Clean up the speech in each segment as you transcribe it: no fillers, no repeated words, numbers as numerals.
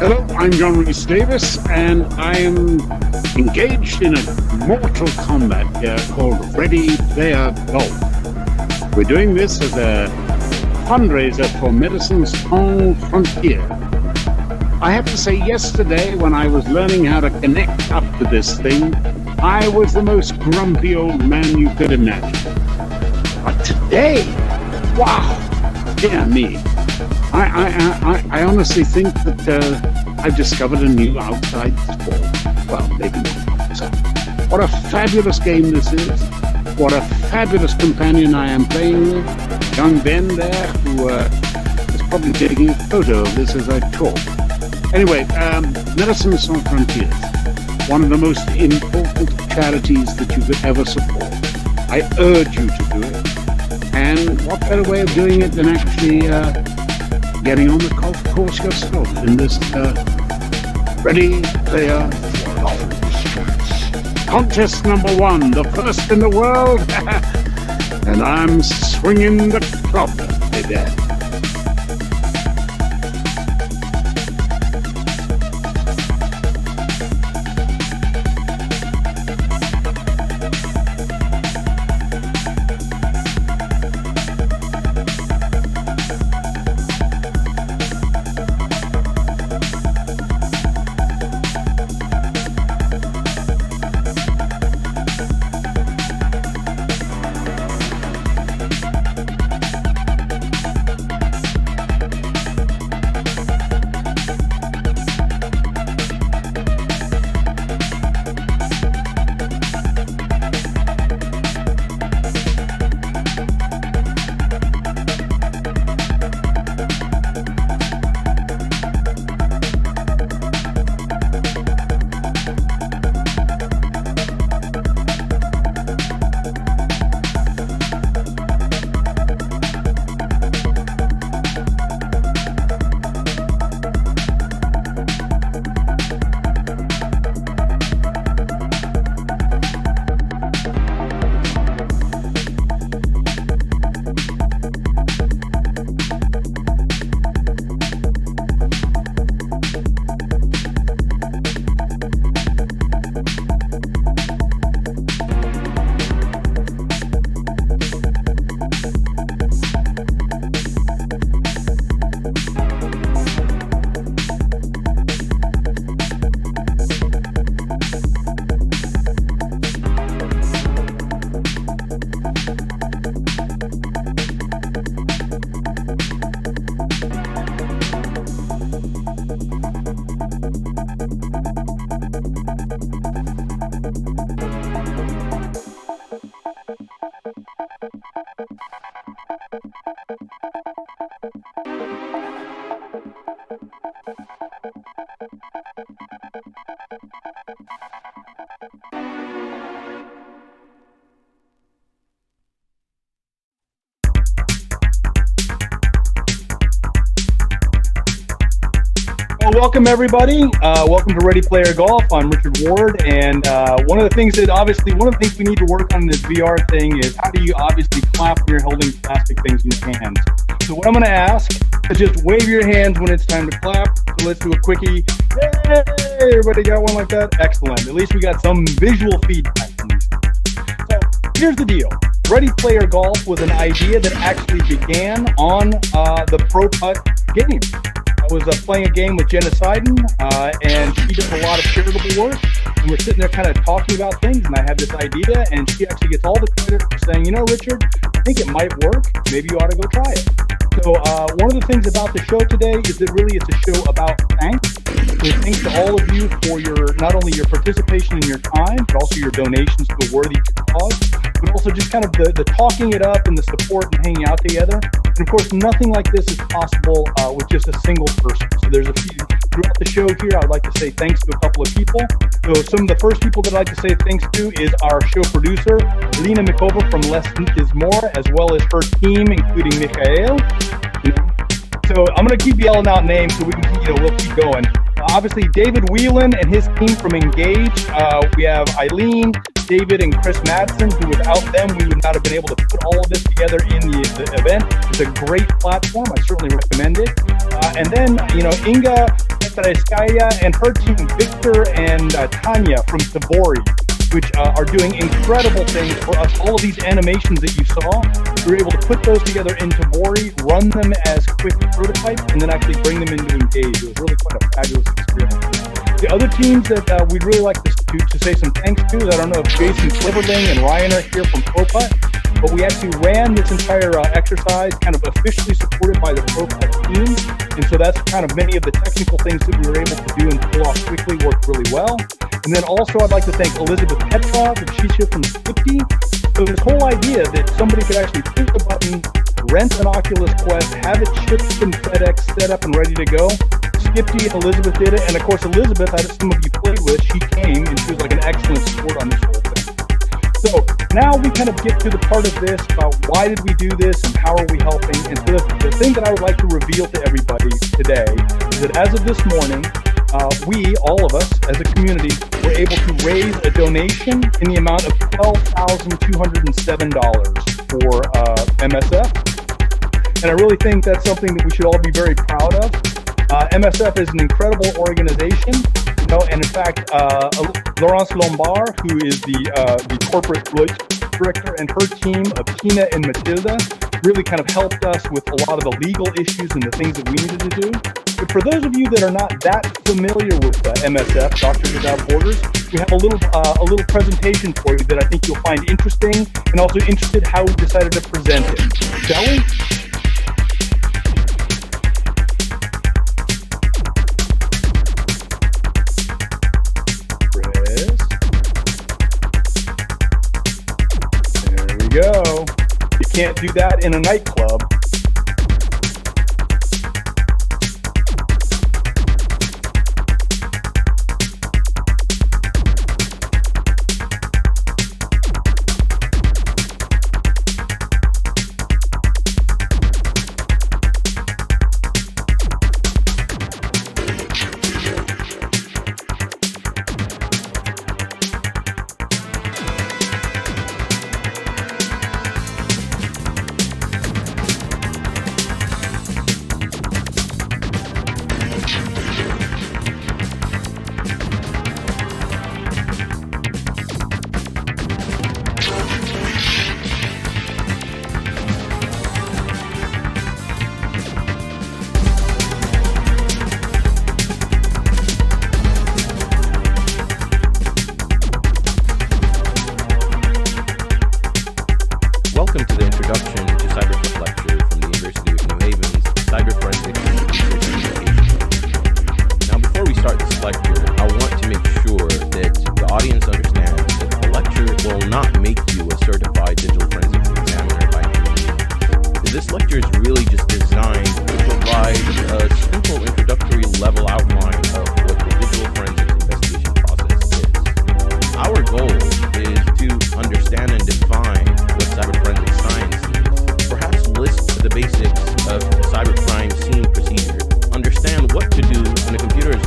Hello, I'm John Rhys Davis, and I am engaged in a mortal combat here called Ready Player Golf. We're doing this as a fundraiser for Medicine Sans Frontier. I have to say, yesterday when I was learning how to connect up to this thing, I was the most grumpy old man you could imagine. But today, wow, dear me, I honestly think that I've discovered a new outside sport. Well, maybe not. So, what a fabulous game this is. What a fabulous companion I am playing with. Young Ben there, who is probably taking a photo of this as I talk. Anyway, Medicine Sans Frontiers, one of the most important charities that you could ever support. I urge you to do it. And what better way of doing it than actually getting on the golf course yourself in this Ready Player Golf. Contest number 1, the first in the world, and I'm swinging the club, baby. welcome everybody. Welcome to Ready Player Golf. I'm Richard Ward, and one of the things we need to work on in this VR thing is how do you obviously clap when you're holding plastic things in your hands. So what I'm going to ask is just wave your hands when it's time to clap. So let's do a quickie. Yay! Everybody got one like that? Excellent. At least we got some visual feedback from these. So here's the deal. Ready Player Golf was an idea that actually began on the Pro Putt game. I was playing a game with Jenna Seiden, and she does a lot of charitable work, and we're sitting there kind of talking about things, and I had this idea, and she actually gets all the credit for saying, you know, Richard, I think it might work. Maybe you ought to go try it. So one of the things about the show today is that really it's a show about thanks. So thanks to all of you for not only your participation and your time, but also your donations to a worthy cause, but also just kind of the talking it up and the support and hanging out together. And of course, nothing like this is possible with just a single person. So there's a few throughout the show here. I would like to say thanks to a couple of people. So some of the first people that I'd like to say thanks to is our show producer, Lena Mikova from Less is More, as well as her team, including Mikhail. So I'm going to keep yelling out names so we can, we'll keep going. Obviously, David Whelan and his team from Engage. We have Eileen, David, and Chris Madsen, who without them, we would not have been able to put all of this together in the event. It's a great platform. I certainly recommend it. And then, Inga Petreskaya and her team, Victor and Tanya from Sabori, which are doing incredible things for us. All of these animations that you saw, we were able to put those together into Boris, run them as quick prototypes, and then actually bring them into Engage. It was really quite a fabulous experience. The other teams that we'd really like to say some thanks to, I don't know if Jason Cliverling and Ryan are here from ProPutt, but we actually ran this entire exercise kind of officially supported by the ProPutt team. And so that's kind of many of the technical things that we were able to do and pull off quickly worked really well. And then also I'd like to thank Elizabeth Petrov, and she's here from Skipty. So this whole idea that somebody could actually push a button, rent an Oculus Quest, have it shipped from FedEx, set up and ready to go. Skipty and Elizabeth did it. And of course, Elizabeth, as some of you played with, she came and she was like an excellent support on this whole thing. So now we kind of get to the part of this about why did we do this and how are we helping. And so the thing that I would like to reveal to everybody today is that as of this morning, we, all of us as a community, were able to raise a donation in the amount of $12,207 for MSF. And I really think that's something that we should all be very proud of. MSF is an incredible organization, and in fact, Laurence Lombard, who is the corporate director, and her team of Tina and Matilda really kind of helped us with a lot of the legal issues and the things that we needed to do. But for those of you that are not that familiar with MSF, Doctors Without Borders, we have a little presentation for you that I think you'll find interesting, and also interested how we decided to present it. Shall we? Go. You can't do that in a nightclub. Welcome to the introduction to Cybertech lecture from the University of New Haven's Cyber Forensics Research and Education. Now, before we start this lecture, I want to make sure that the audience understands that the lecture will not make you a certified digital forensics examiner by any means. This lecture is really just designed to provide a simple introductory level outline of what the digital forensics investigation process is. Our goal is to understand and define what cyber forensic science is, perhaps list the basics of cybercrime scene procedure, understand what to do when a computer is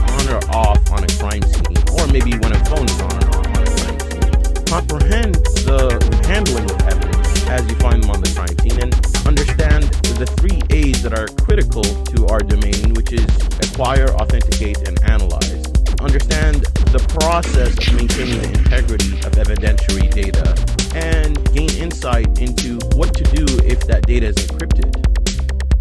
is acquire, authenticate, and analyze. Understand the process of maintaining the integrity of evidentiary data, and gain insight into what to do if that data is encrypted.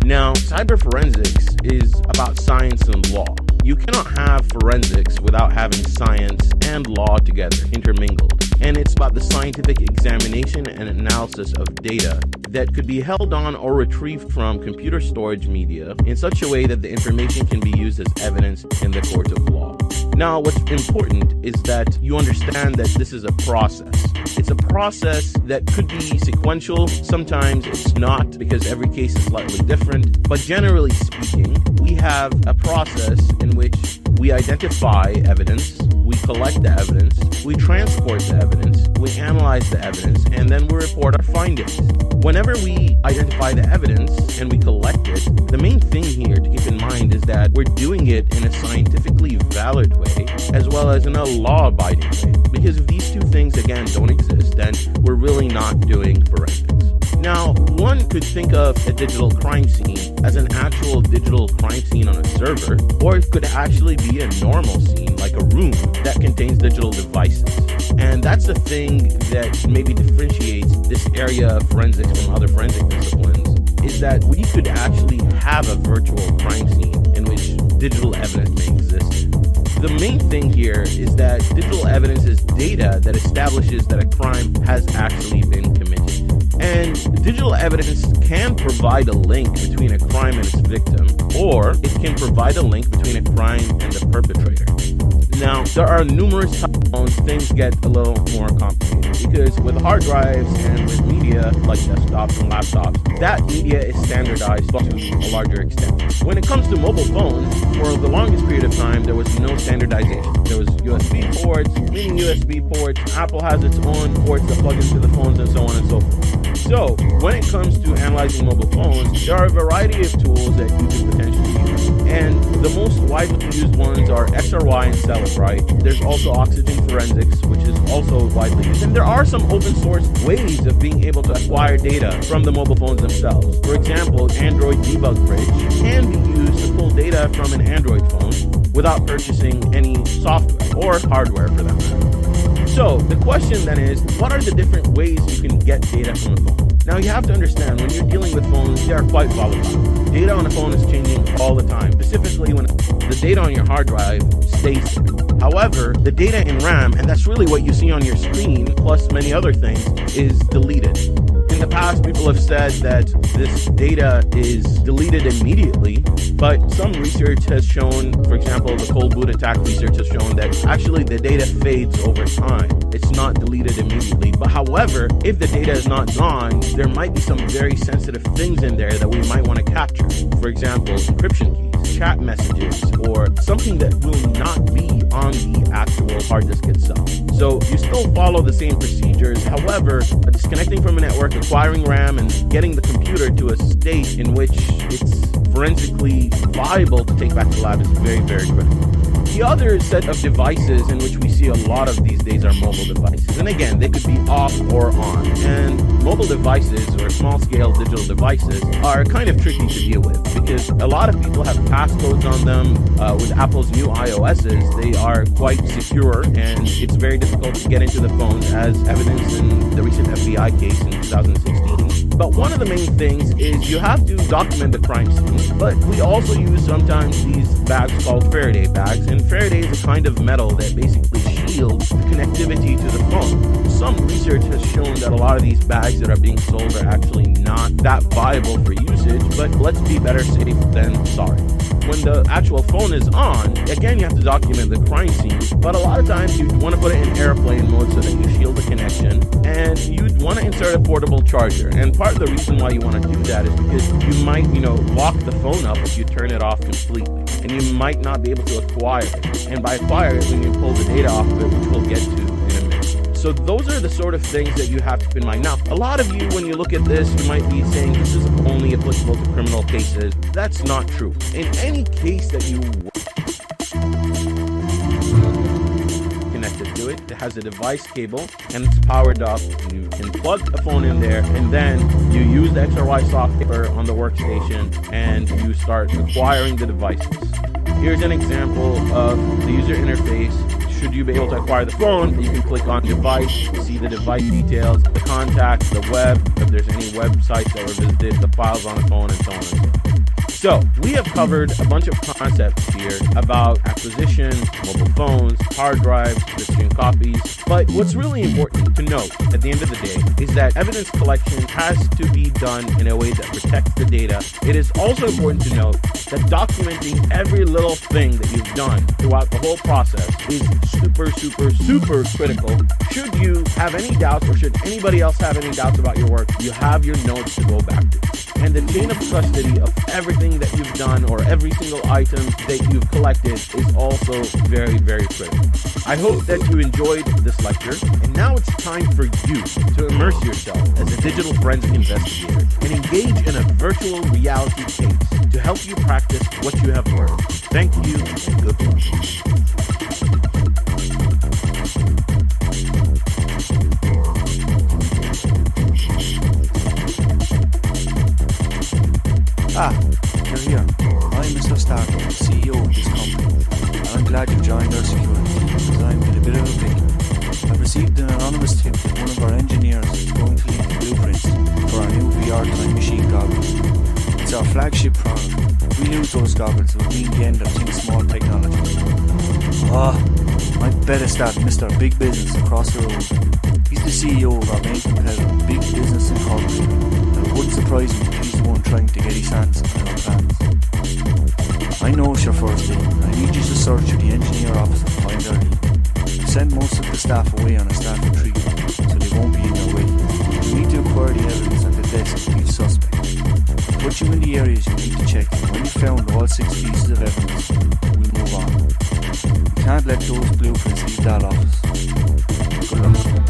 Now, cyber forensics is about science and law. You cannot have forensics without having science and law together, intermingled. And it's about the scientific examination and analysis of data that could be held on or retrieved from computer storage media in such a way that the information can be used as evidence in the court of law. Now, what's important is that you understand that this is a process. It's a process that could be sequential. Sometimes it's not, because every case is slightly different. But generally speaking, we have a process in which we identify evidence, we collect the evidence, we transport the evidence, we analyze the evidence, and then we report our findings. Whenever we identify the evidence and we collect it, the main thing here to keep in mind is that we're doing it in a scientifically valid way as well as in a law-abiding way. Because if these two things, again, don't exist, then we're really not doing forensics. Now, one could think of a digital crime scene as an actual digital crime scene on a server, or it could actually be a normal scene, like a room that contains digital devices. And that's the thing that maybe differentiates this area of forensics from other forensic disciplines, is that we could actually have a virtual crime scene in which digital evidence may exist. The main thing here is that digital evidence is data that establishes that a crime has actually been committed. And digital evidence can provide a link between a crime and its victim, or it can provide a link between a crime and the perpetrator. Now, there are numerous types of phones, things get a little more complicated, because with hard drives and with media like desktops and laptops, that media is standardized to a larger extent. When it comes to mobile phones, for the longest period of time, there was no standardization. There was USB ports, mini USB ports, Apple has its own ports that plug into the phones, and so on and so forth. So, when it comes to analyzing mobile phones, there are a variety of tools that you can potentially use. And the most widely used ones are XRY and Celebrite. There's also Oxygen Forensics, which is also widely used. And there are some open source ways of being able to acquire data from the mobile phones themselves. For example, Android Debug Bridge can be used to pull data from an Android phone without purchasing any software or hardware for that matter. So the question then is, what are the different ways you can get data from a phone? Now you have to understand, when you're dealing with phones, they are quite volatile. Data on a phone is changing all the time, specifically when the data on your hard drive stays there. However, the data in RAM, and that's really what you see on your screen, plus many other things, is deleted. In the past, people have said that this data is deleted immediately, but some research has shown, for example, the cold boot attack research has shown that actually the data fades over time. It's not deleted immediately. But however, if the data is not gone, there might be some very sensitive things in there that we might want to capture. For example, encryption keys, chat messages, or something that will not be on the actual hard disk itself. So you still follow the same procedures. However, disconnecting from a network, acquiring RAM, and getting the computer to a state in which it's forensically viable to take back to the lab is very, very critical. The other set of devices in which we see a lot of these days are mobile devices. And again, they could be off or on. And mobile devices, or small-scale digital devices, are kind of tricky to deal with because a lot of people have passcodes on them. With Apple's new iOSs, they are quite secure, and it's very difficult to get into the phones, as evidenced in the recent FBI case in 2016. But one of the main things is you have to document the crime scene, but we also use sometimes these bags called Faraday bags, and Faraday is a kind of metal that basically shields the connectivity to the phone. Some research has shown that a lot of these bags that are being sold are actually not that viable for usage, but let's be better safe than sorry. When the actual phone is on, again, you have to document the crime scene, but a lot of times you'd want to put it in airplane mode so that you shield the connection, and you'd want to insert a portable charger. And part of the reason why you want to do that is because you might, lock the phone up if you turn it off completely, and you might not be able to acquire it. And by acquire it, when you pull the data off of it, which we'll get to in a minute. So those are the sort of things that you have to keep in mind. Now, a lot of you, when you look at this, you might be saying this is only applicable to criminal cases. That's not true. In any case that you connected to it, It has a device cable and it's powered up. You can plug a phone in there and then you use the XRY software on the workstation and you start acquiring the devices. Here's an example of the user interface. Should you be able to acquire the phone, you can click on device, see the device details, the contacts, the web, if there's any websites that were visited, the files on the phone, and so on and so on. So we have covered a bunch of concepts here about acquisition, mobile phones, hard drives, distributing copies. But what's really important to note at the end of the day is that evidence collection has to be done in a way that protects the data. It is also important to note that documenting every little thing that you've done throughout the whole process is super critical. Should you have any doubts or should anybody else have any doubts about your work, you have your notes to go back to. And the chain of custody of everything that you've done or every single item that you've collected is also very critical. I hope that you enjoyed this lecture, and now it's time for you to immerse yourself as a digital forensic investigator and engage in a virtual reality case to help you practice what you have learned. Thank you and good luck. You're here. I'm Mr. Stark, CEO of this company, and I'm glad you joined our security team because I'm in a bit of a pickle. I've received an anonymous tip that one of our engineers is going to leak the blueprints for our new VR time machine goggles. It's our flagship product. If we lose those goggles, it will mean the end of Think Small technology. I bet it's that Mr. Big Business across the road. He's the CEO of our main competitor, Big Business Incorporated, and it wouldn't surprise me if he's the one trying to get his hands on our plans. I know it's your first day, and I need you to search through the engineer office and find their lead. We send most of the staff away on a staff retreat, so they won't be in your way. You need to acquire the evidence at the desk of each suspect. I'll put you in the areas you need to check, and when you've found all 6 pieces of evidence, we'll move on. You can't let those blueprints leave that office. Good luck.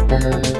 Ready.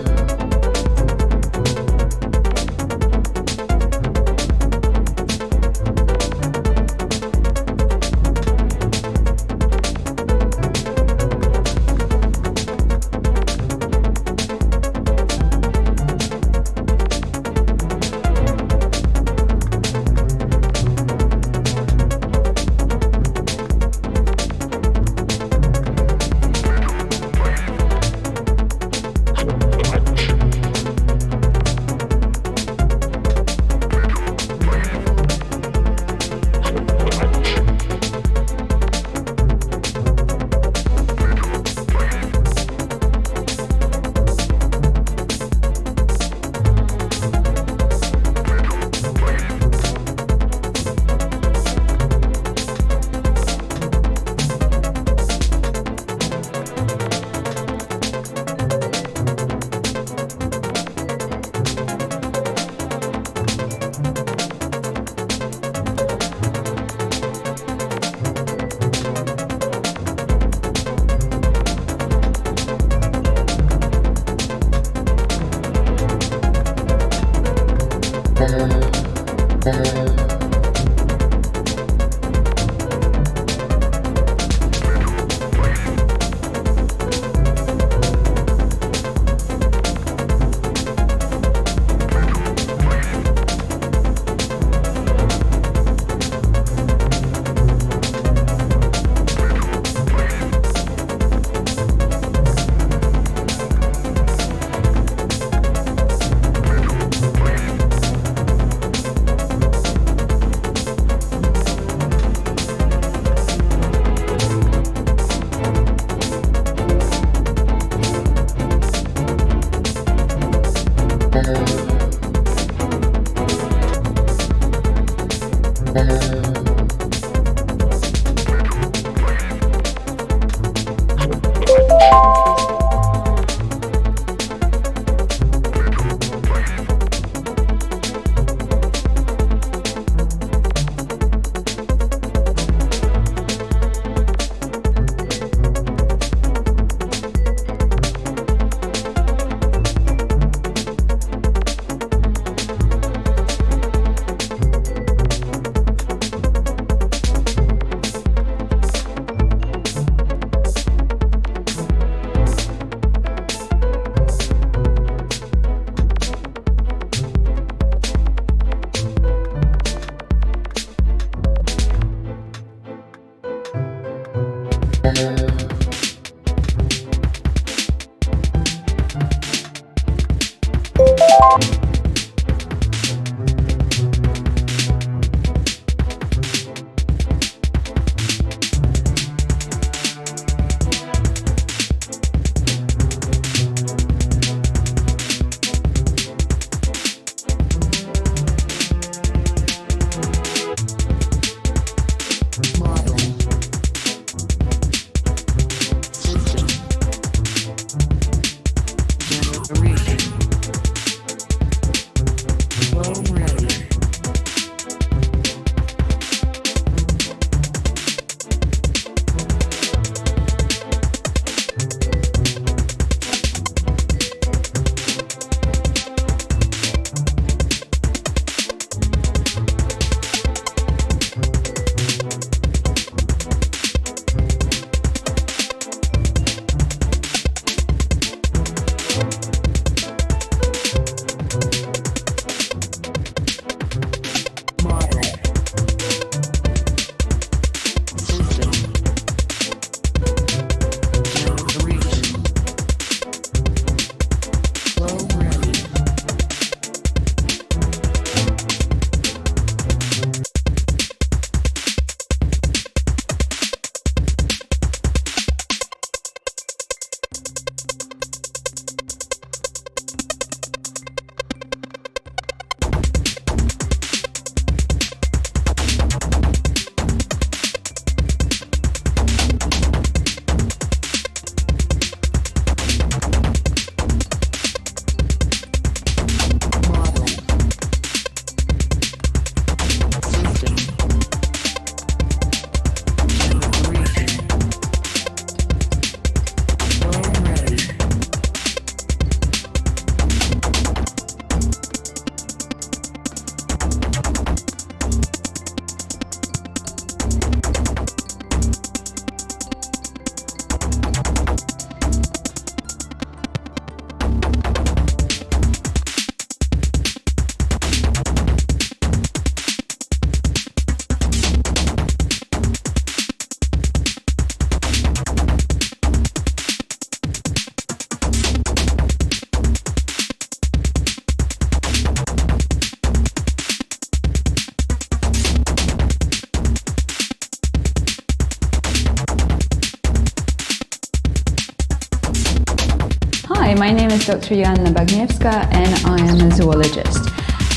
Hi, my name is Dr. Joanna Bagniewska and I am a zoologist.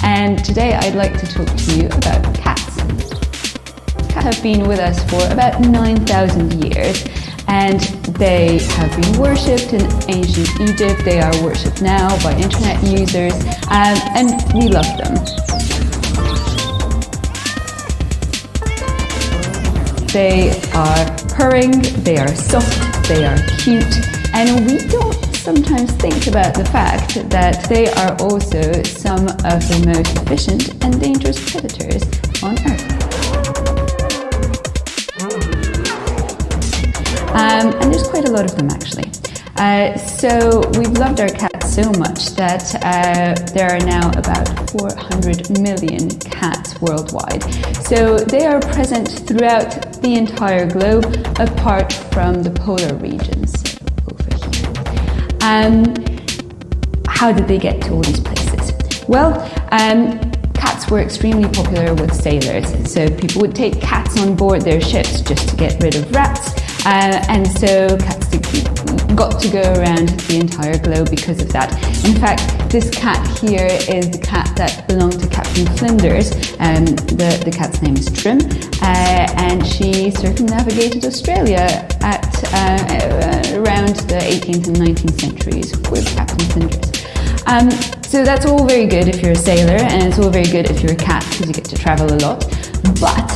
And today I'd like to talk to you about cats. Cats have been with us for about 9,000 years and they have been worshipped in ancient Egypt. They are worshipped now by internet users and we love them. They are purring, they are soft, they are cute, and we don't sometimes think about the fact that they are also some of the most efficient and dangerous predators on Earth. And there's quite a lot of them actually. So we've loved our cats so much that there are now about 400 million cats worldwide. So they are present throughout the entire globe, apart from the polar regions over here. How did they get to all these places? Well, cats were extremely popular with sailors. So people would take cats on board their ships just to get rid of rats. And so cats got to go around the entire globe because of that. In fact, this cat here is the cat that belonged to Captain Flinders. The cat's name is Trim, and she circumnavigated Australia at around the 18th and 19th centuries with Captain Flinders. So that's all very good if you're a sailor, and it's all very good if you're a cat because you get to travel a lot. But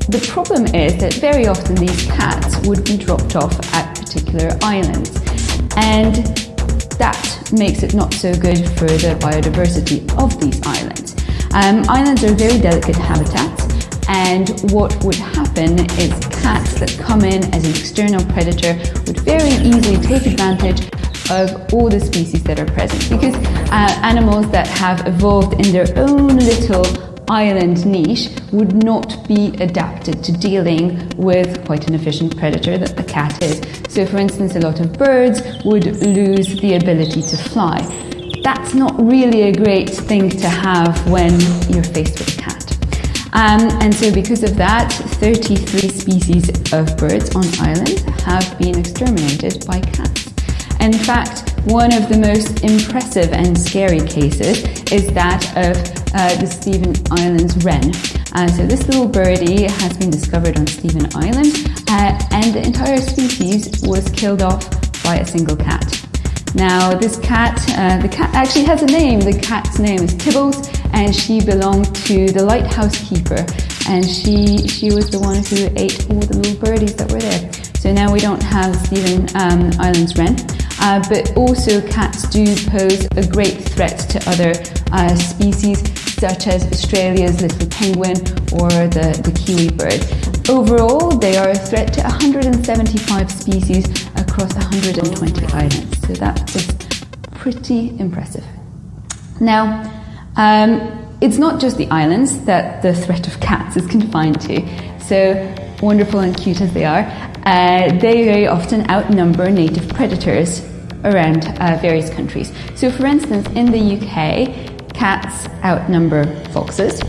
the problem is that very often these cats would be dropped off at particular islands, and that makes it not so good for the biodiversity of these islands. Islands are very delicate habitats, and what would happen is cats that come in as an external predator would very easily take advantage of all the species that are present, because animals that have evolved in their own little island niche would not be adapted to dealing with quite an efficient predator that the cat is. So for instance, a lot of birds would lose the ability to fly. That's not really a great thing to have when you're faced with a cat. And so because of that, 33 species of birds on islands have been exterminated by cats. In fact, one of the most impressive and scary cases is that of the Stephen Island's wren. So this little birdie has been discovered on Stephen Island, and the entire species was killed off by a single cat. Now this cat, the cat actually has a name. The cat's name is Tibbles, and she belonged to the lighthouse keeper, and she was the one who ate all the little birdies that were there. So now we don't have Stephen Island's wren. But also cats do pose a great threat to other species, such as Australia's little penguin or the kiwi bird. Overall, they are a threat to 175 species across 120 islands. So that's just pretty impressive. Now, it's not just the islands that the threat of cats is confined to. So wonderful and cute as they are, they very often outnumber native predators around various countries. So for instance, in the UK, cats outnumber foxes,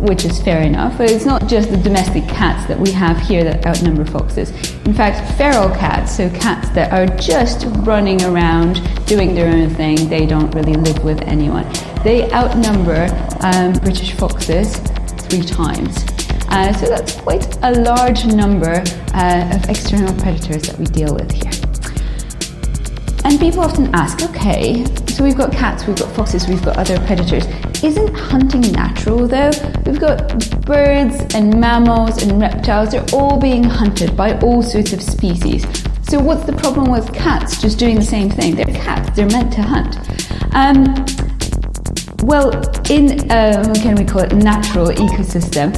which is fair enough, but it's not just the domestic cats that we have here that outnumber foxes. In fact, feral cats, so cats that are just running around doing their own thing, they don't really live with anyone, they outnumber British foxes 3 times. So that's quite a large number of external predators that we deal with here. And people often ask, okay, so we've got cats, we've got foxes, we've got other predators. Isn't hunting natural though? We've got birds and mammals and reptiles, they're all being hunted by all sorts of species. So what's the problem with cats just doing the same thing? They're cats, they're meant to hunt. Well, in can we call it natural ecosystem,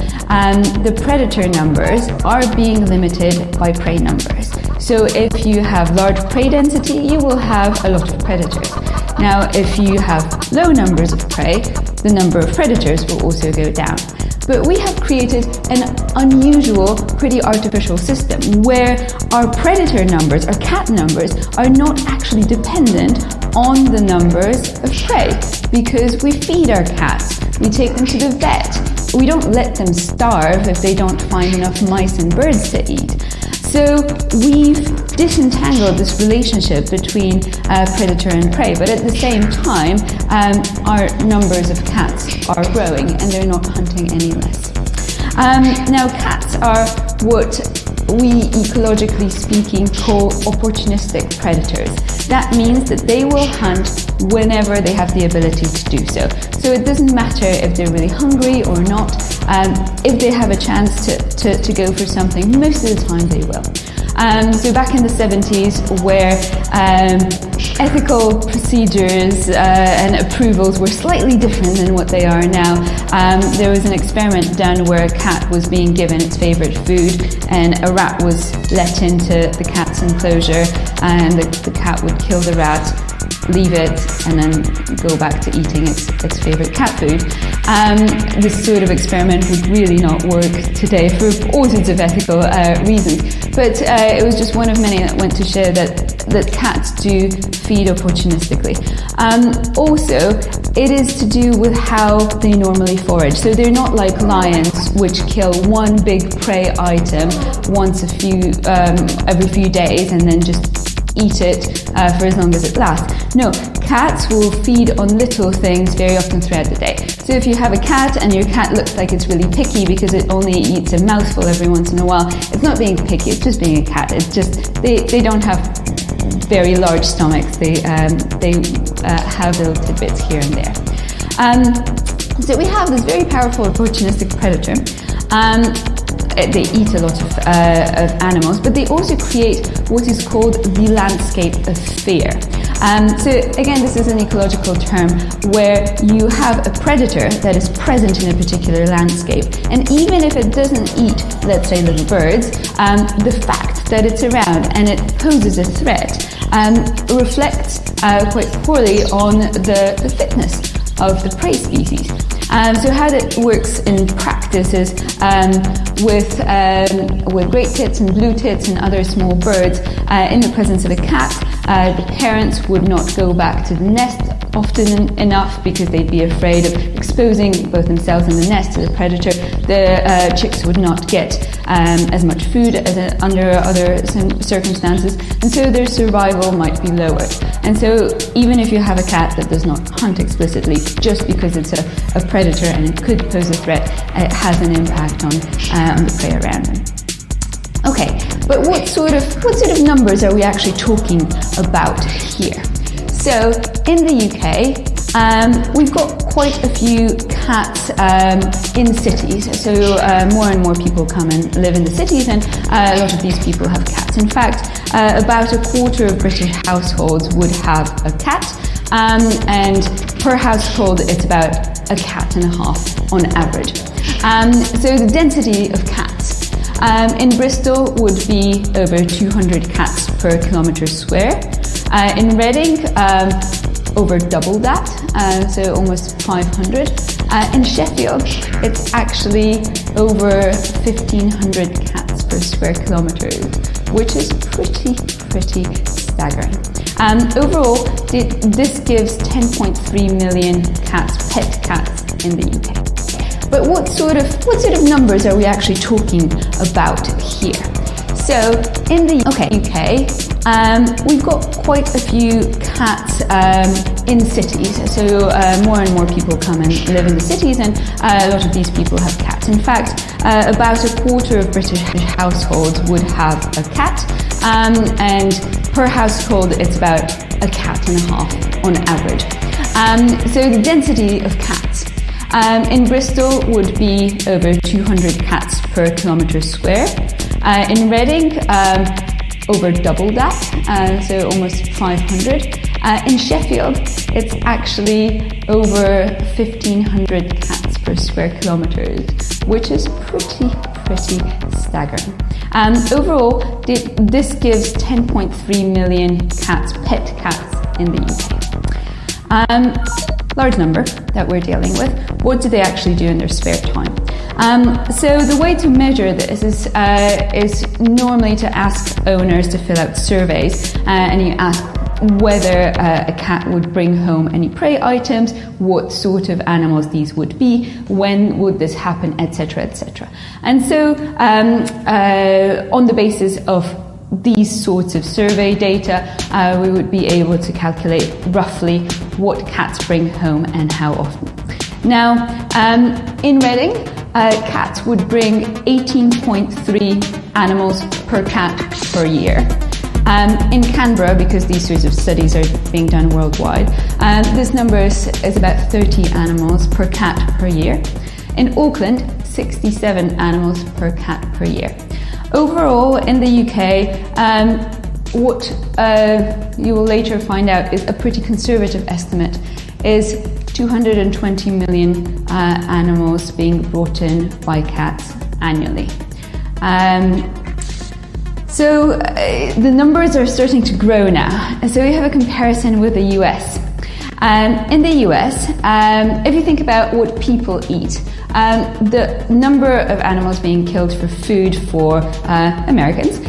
the predator numbers are being limited by prey numbers. So if you have large prey density, you will have a lot of predators. Now, if you have low numbers of prey, the number of predators will also go down. But we have created an unusual, pretty artificial system where our predator numbers, our cat numbers, are not actually dependent on the numbers of prey, because we feed our cats, we take them to the vet, we don't let them starve if they don't find enough mice and birds to eat. So we've disentangled this relationship between predator and prey, but at the same time, our numbers of cats are growing and they're not hunting any less. Now, cats are what we, ecologically speaking, call opportunistic predators. That means that they will hunt whenever they have the ability to do so. So it doesn't matter if they're really hungry or not. If they have a chance to go for something, most of the time they will. So back in the 70s, where ethical procedures and approvals were slightly different than what they are now, there was an experiment done where a cat was being given its favorite food and a rat was let into the cat's enclosure, and the cat would kill the rat, leave it, and then go back to eating its favorite cat food. This sort of experiment would really not work today for all sorts of ethical reasons, but it was just one of many that went to show that cats do feed opportunistically. Also, it is to do with how they normally forage. So they're not like lions, which kill one big prey item every few days and then just eat it for as long as it lasts. No, cats will feed on little things very often throughout the day. So if you have a cat and your cat looks like it's really picky because it only eats a mouthful every once in a while, it's not being picky, it's just being a cat. It's just, they don't have very large stomachs. They have little tidbits here and there. So we have this very powerful opportunistic predator. They eat a lot of animals, but they also create what is called the landscape of fear. So again, this is an ecological term where you have a predator that is present in a particular landscape, and even if it doesn't eat, let's say, little birds, the fact that it's around and it poses a threat reflects quite poorly on the fitness of the prey species. So how that works in practice is with great tits and blue tits and other small birds, in the presence of a cat, the parents would not go back to the nest often enough because they'd be afraid of exposing both themselves and the nest to the predator. The chicks would not get as much food as under other circumstances, and so their survival might be lowered. And so even if you have a cat that does not hunt explicitly, just because it's a predator and it could pose a threat, it has an impact on the prey around them. Okay, but what sort of numbers are we actually talking about here? So in the UK, we've got quite a few cats in cities. So more and more people come and live in the cities, and a lot of these people have cats. In fact, about a quarter of British households would have a cat, and per household it's about a cat and a half on average. So the density of cats in Bristol would be over 200 cats per kilometre square. In Reading, over double that, so almost 500. In Sheffield, it's actually over 1,500 cats per square kilometre, which is pretty staggering. Overall, this gives 10.3 million pet cats in the UK. But what sort of numbers are we actually talking about here? So in the UK, we've got quite a few cats in cities. So more and more people come and live in the cities, and a lot of these people have cats. In fact, about a quarter of British households would have a cat, and per household it's about a cat and a half on average. So the density of cats in Bristol would be over 200 cats per kilometre square. In Reading, over double that, so almost 500. In Sheffield, it's actually over 1,500 cats per square kilometre, which is pretty staggering. Overall, this gives 10.3 million pet cats in the UK. Large number that we're dealing with. What do they actually do in their spare time? So the way to measure this is normally to ask owners to fill out surveys, and you ask whether a cat would bring home any prey items, what sort of animals these would be, when would this happen, etc., etc. And so, on the basis of these sorts of survey data, we would be able to calculate roughly what cats bring home and how often. Now, in Reading, cats would bring 18.3 animals per cat per year. In Canberra, because these sorts of studies are being done worldwide, this number is about 30 animals per cat per year. In Auckland, 67 animals per cat per year. Overall, in the UK, what you will later find out is a pretty conservative estimate, is 220 million animals being brought in by cats annually. So the numbers are starting to grow now. So we have a comparison with the US. In the US, if you think about what people eat, the number of animals being killed for food for Americans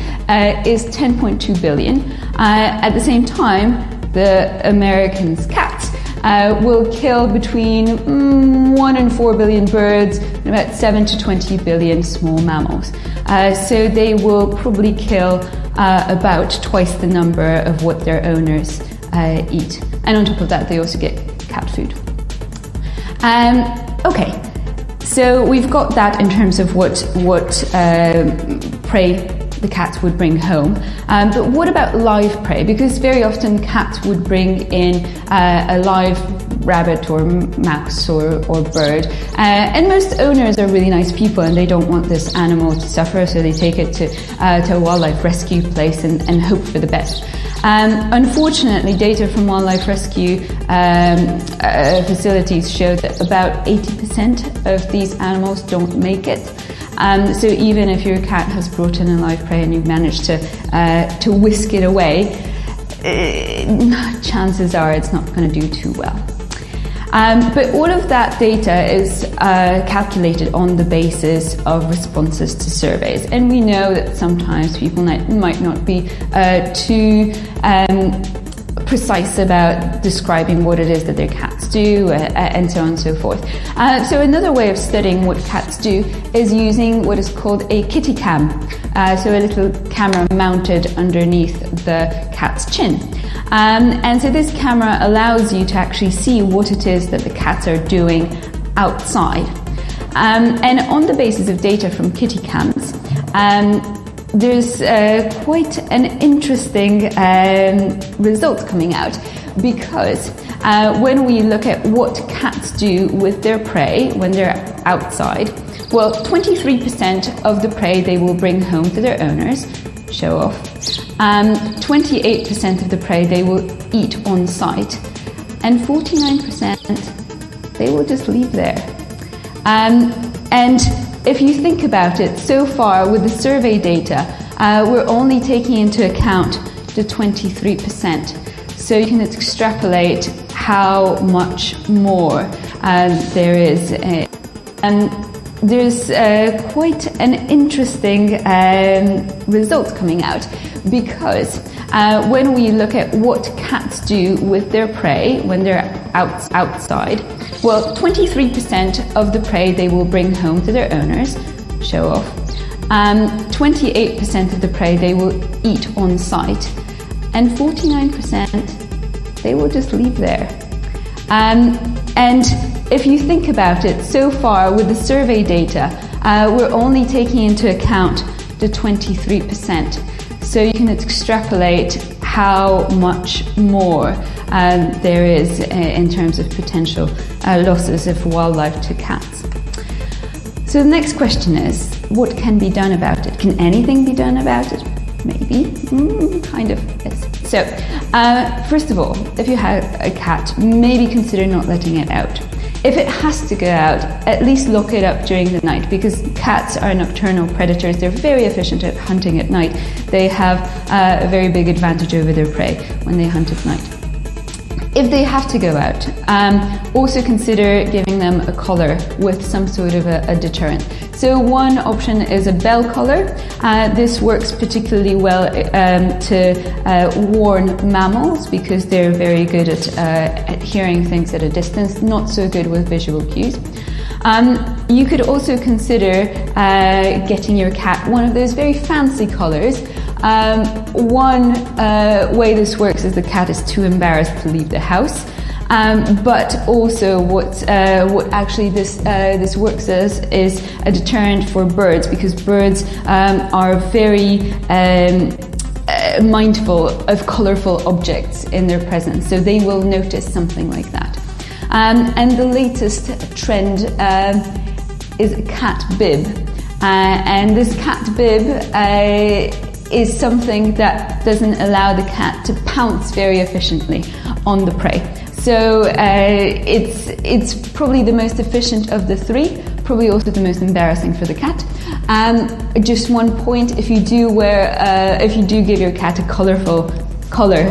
is 10.2 billion. At the same time, the Americans' cats will kill between 1 and 4 billion birds and about 7 to 20 billion small mammals. So they will probably kill about twice the number of what their owners eat. And on top of that, they also get cat food. Okay, so we've got that in terms of what prey the cats would bring home. But what about live prey? Because very often cats would bring in a live rabbit or mouse or bird. And most owners are really nice people and they don't want this animal to suffer, so they take it to a wildlife rescue place and hope for the best. Unfortunately, data from wildlife rescue facilities show that about 80% of these animals don't make it. So even if your cat has brought in a live prey and you've managed to whisk it away, chances are it's not going to do too well. But all of that data is calculated on the basis of responses to surveys. And we know that sometimes people might not be too precise about describing what it is that their cats do, and so on and so forth. So another way of studying what cats do is using what is called a kitty cam, so a little camera mounted underneath the cat's chin. And so this camera allows you to actually see what it is that the cats are doing outside. And on the basis of data from kitty cams, there's quite an interesting result coming out, because when we look at what cats do with their prey when they're outside, well, 23% of the prey they will bring home to their owners, show off. 28% of the prey they will eat on site, and 49% they will just leave there. And if you think about it, so far with the survey data, we're only taking into account the 23%. So you can extrapolate how much more there is. And there's quite an interesting result coming out, because when we look at what cats do with their prey when they're outside, well, 23% of the prey they will bring home to their owners, show off. 28% of the prey they will eat on site, and 49% they will just leave there. And if you think about it, so far with the survey data, we're only taking into account the 23%. So you can extrapolate how much more there is in terms of potential losses of wildlife to cats. So the next question is, what can be done about it? Can anything be done about it? Maybe, kind of, yes. So, first of all, if you have a cat, maybe consider not letting it out. If it has to go out, at least lock it up during the night, because cats are nocturnal predators. They're very efficient at hunting at night. They have a very big advantage over their prey when they hunt at night. If they have to go out, also consider giving them a collar with some sort of a deterrent. So one option is a bell collar. This works particularly well to warn mammals because they're very good at hearing things at a distance, not so good with visual cues. You could also consider getting your cat one of those very fancy collars. One way this works is the cat is too embarrassed to leave the house. But also what actually this works as is a deterrent for birds, because birds are very mindful of colourful objects in their presence, so they will notice something like that. And the latest trend is a cat bib. And this cat bib is something that doesn't allow the cat to pounce very efficiently on the prey. So it's probably the most efficient of the three, probably also the most embarrassing for the cat. Just one point: if you do give your cat a colourful collar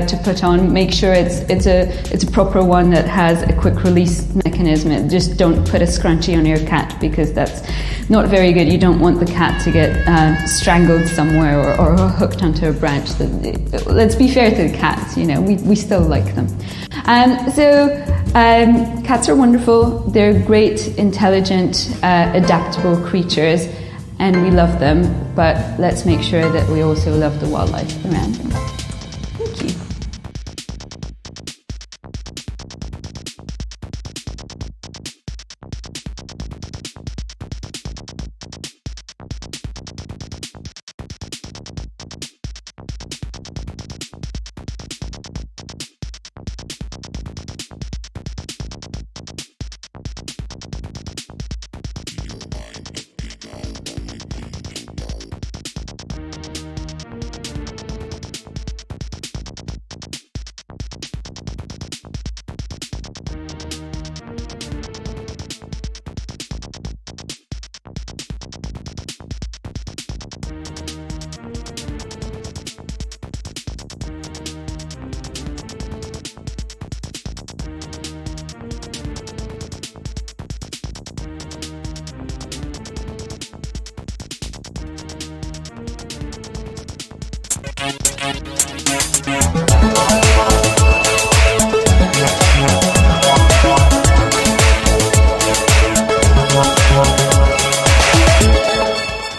to put on, make sure it's a proper one that has a quick release mechanism. Just don't put a scrunchie on your cat, because that's not very good. You don't want the cat to get strangled somewhere or hooked onto a branch. Let's be fair to the cats, we still like them. Cats are wonderful. They're great, intelligent, adaptable creatures, and we love them, but let's make sure that we also love the wildlife around them. Thank you.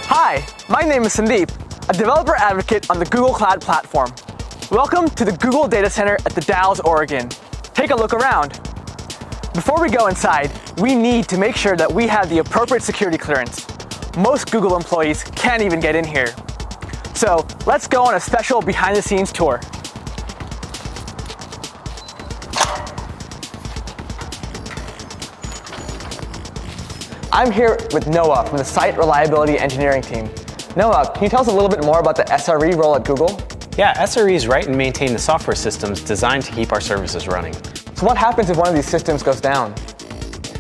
Hi, my name is Sandeep, a developer advocate on the Google Cloud Platform. Welcome to the Google Data Center at the Dalles, Oregon. Take a look around. Before we go inside, we need to make sure that we have the appropriate security clearance. Most Google employees can't even get in here. So let's go on a special behind-the-scenes tour. I'm here with Noah from the Site Reliability Engineering team. Noah, can you tell us a little bit more about the SRE role at Google? Yeah, SREs write and maintain the software systems designed to keep our services running. So what happens if one of these systems goes down?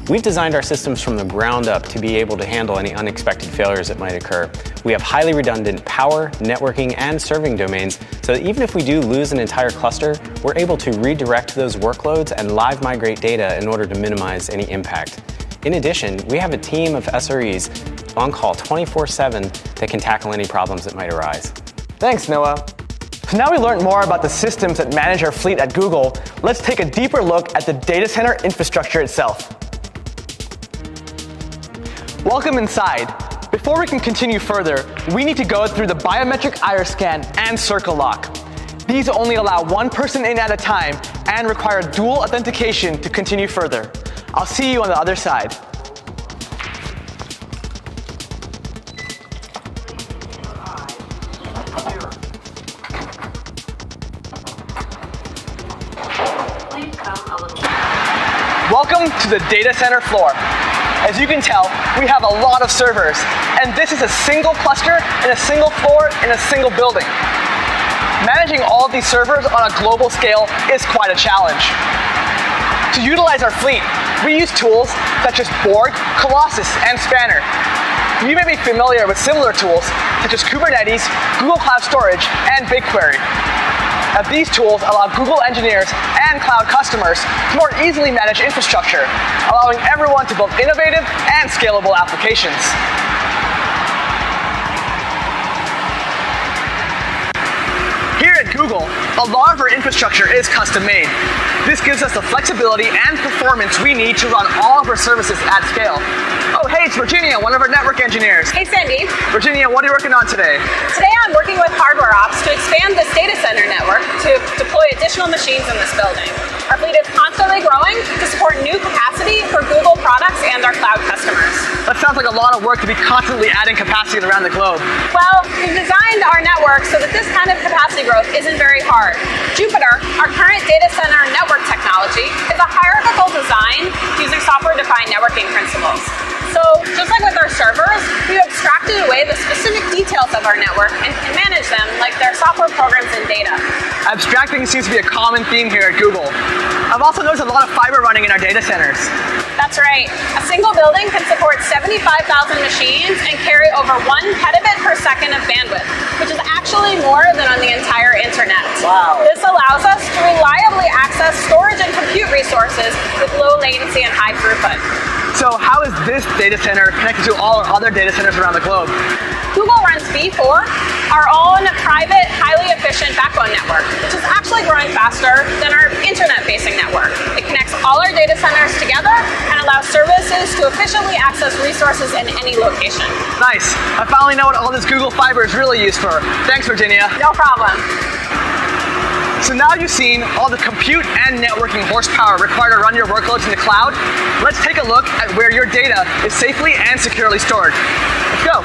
We've designed our systems from the ground up to be able to handle any unexpected failures that might occur. We have highly redundant power, networking, and serving domains, so that even if we do lose an entire cluster, we're able to redirect those workloads and live migrate data in order to minimize any impact. In addition, we have a team of SREs on call 24/7 that can tackle any problems that might arise. Thanks, Noah. So now we learned more about the systems that manage our fleet at Google. Let's take a deeper look at the data center infrastructure itself. Welcome inside. Before we can continue further, we need to go through the biometric iris scan and circle lock. These only allow one person in at a time and require dual authentication to continue further. I'll see you on the other side. Welcome to the data center floor. As you can tell, we have a lot of servers, and this is a single cluster in a single floor in a single building. Managing all of these servers on a global scale is quite a challenge. To utilize our fleet, we use tools such as Borg, Colossus, and Spanner. You may be familiar with similar tools such as Kubernetes, Google Cloud Storage, and BigQuery. Now, these tools allow Google engineers and cloud customers to more easily manage infrastructure, allowing everyone to build innovative and scalable applications. Here at Google, a lot of our infrastructure is custom-made. This gives us the flexibility and performance we need to run all of our services at scale. Oh, hey, it's Virginia, one of our network engineers. Hey, Sandy. Virginia, what are you working on today? Today I'm working with hardware ops to expand this data center network to deploy additional machines in this building. Our fleet is constantly growing to support new capacity for Google products and our cloud customers. That sounds like a lot of work to be constantly adding capacity around the globe. Well, we've designed our network so that this kind of capacity growth isn't very hard. Jupyter, our current data center network technology, is a hierarchical design using software-defined networking principles. So, just like with our servers, we've abstracted away the specific details of our network and can manage them like they're software programs and data. Abstracting seems to be a common theme here at Google. I've also noticed a lot of fiber running in our data centers. That's right. A single building can support 75,000 machines and carry over 1 petabit per second of bandwidth, which is actually more than on the entire internet. Wow. This allows us to reliably access storage and compute resources with low latency and high throughput. So how is this data center connected to all our other data centers around the globe? Google runs V4, our own private, highly efficient backbone network, which is actually growing faster than our internet-facing network. It connects all our data centers together and allows services to efficiently access resources in any location. Nice. I finally know what all this Google Fiber is really used for. Thanks, Virginia. No problem. So now you've seen all the compute and networking horsepower required to run your workloads in the cloud. Let's take a look at where your data is safely and securely stored. Let's go.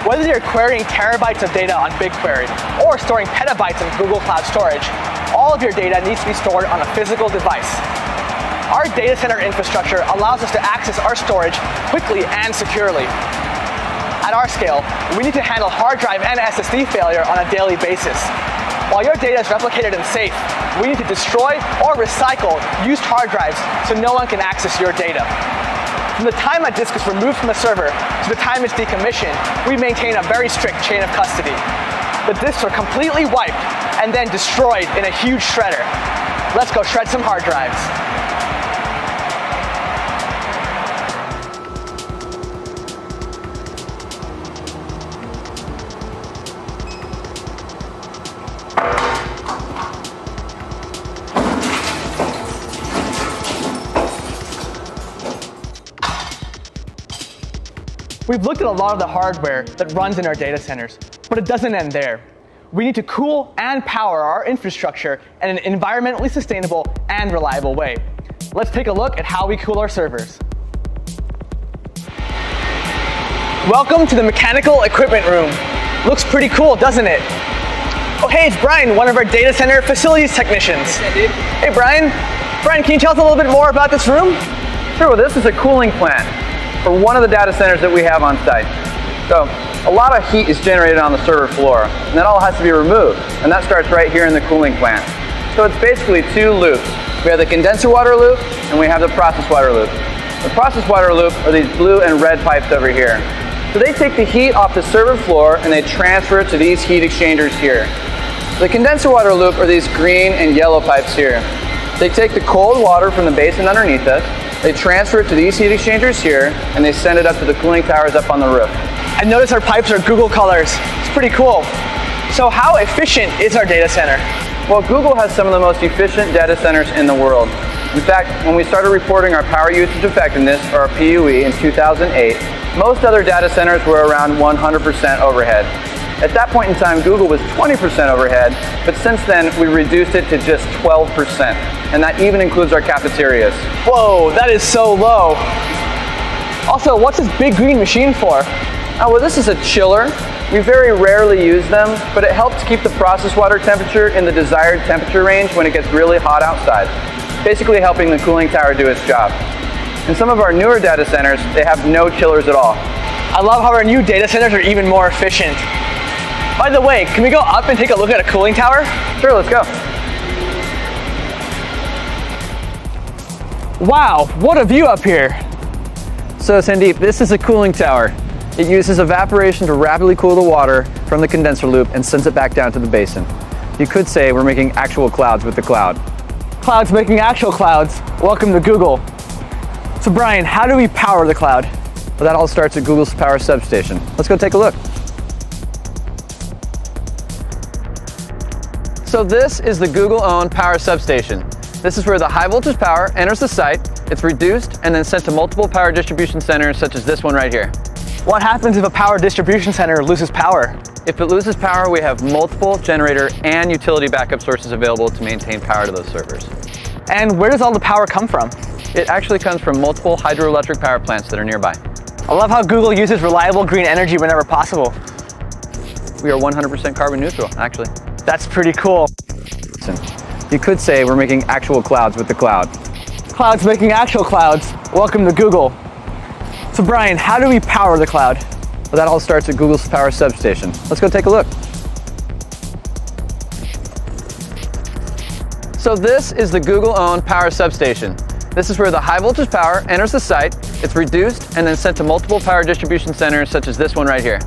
Whether you're querying terabytes of data on BigQuery or storing petabytes in Google Cloud Storage, all of your data needs to be stored on a physical device. Our data center infrastructure allows us to access our storage quickly and securely. At our scale, we need to handle hard drive and SSD failure on a daily basis. While your data is replicated and safe, we need to destroy or recycle used hard drives so no one can access your data. From the time a disk is removed from the server to the time it's decommissioned, we maintain a very strict chain of custody. The disks are completely wiped and then destroyed in a huge shredder. Let's go shred some hard drives. We've looked at a lot of the hardware that runs in our data centers, but it doesn't end there. We need to cool and power our infrastructure in an environmentally sustainable and reliable way. Let's take a look at how we cool our servers. Welcome to the mechanical equipment room. Looks pretty cool, doesn't it? Oh, hey, it's Brian, one of our data center facilities technicians. Hey, Brian. Brian, can you tell us a little bit more about this room? Sure, well, this is a cooling plant for one of the data centers that we have on site. So a lot of heat is generated on the server floor, and that all has to be removed, and that starts right here in the cooling plant. So it's basically two loops. We have the condenser water loop, and we have the process water loop. The process water loop are these blue and red pipes over here. So they take the heat off the server floor, and they transfer it to these heat exchangers here. The condenser water loop are these green and yellow pipes here. They take the cold water from the basin underneath us, they transfer it to these heat exchangers here, and they send it up to the cooling towers up on the roof. I notice our pipes are Google colors. It's pretty cool. So how efficient is our data center? Well, Google has some of the most efficient data centers in the world. In fact, when we started reporting our power usage effectiveness, or our PUE, in 2008, most other data centers were around 100% overhead. At that point in time, Google was 20% overhead, but since then, we reduced it to just 12%. And that even includes our cafeterias. Whoa, that is so low. Also, what's this big green machine for? Oh, well, this is a chiller. We very rarely use them, but it helps keep the process water temperature in the desired temperature range when it gets really hot outside, basically helping the cooling tower do its job. In some of our newer data centers, they have no chillers at all. I love how our new data centers are even more efficient. By the way, can we go up and take a look at a cooling tower? Sure, let's go. Wow, what a view up here. So Sandeep, this is a cooling tower. It uses evaporation to rapidly cool the water from the condenser loop and sends it back down to the basin. You could say we're making actual clouds with the cloud. Clouds making actual clouds. Welcome to Google. So Brian, how do we power the cloud? Well, that all starts at Google's power substation. Let's go take a look. So this is the Google-owned power substation. This is where the high voltage power enters the site, it's reduced and then sent to multiple power distribution centers such as this one right here. What happens if a power distribution center loses power? If it loses power, we have multiple generator and utility backup sources available to maintain power to those servers. And where does all the power come from? It actually comes from multiple hydroelectric power plants that are nearby. I love how Google uses reliable green energy whenever possible. We are 100% carbon neutral, actually. That's pretty cool. You could say we're making actual clouds with the cloud. Clouds making actual clouds. Welcome to Google. So Brian, how do we power the cloud? Well, that all starts at Google's power substation. Let's go take a look. So this is the Google-owned power substation. This is where the high voltage power enters the site, it's reduced and then sent to multiple power distribution centers such as this one right here.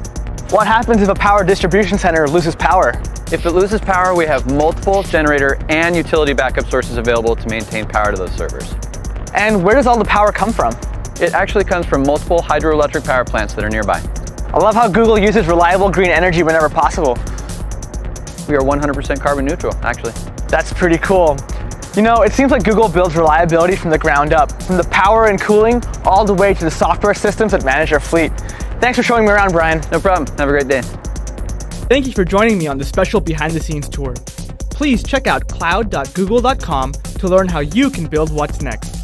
What happens if a power distribution center loses power? If it loses power, we have multiple generator and utility backup sources available to maintain power to those servers. And where does all the power come from? It actually comes from multiple hydroelectric power plants that are nearby. I love how Google uses reliable green energy whenever possible. We are 100% carbon neutral, actually. That's pretty cool. You know, it seems like Google builds reliability from the ground up, from the power and cooling all the way to the software systems that manage our fleet. Thanks for showing me around, Brian. No problem. Have a great day. Thank you for joining me on this special behind-the-scenes tour. Please check out cloud.google.com to learn how you can build what's next.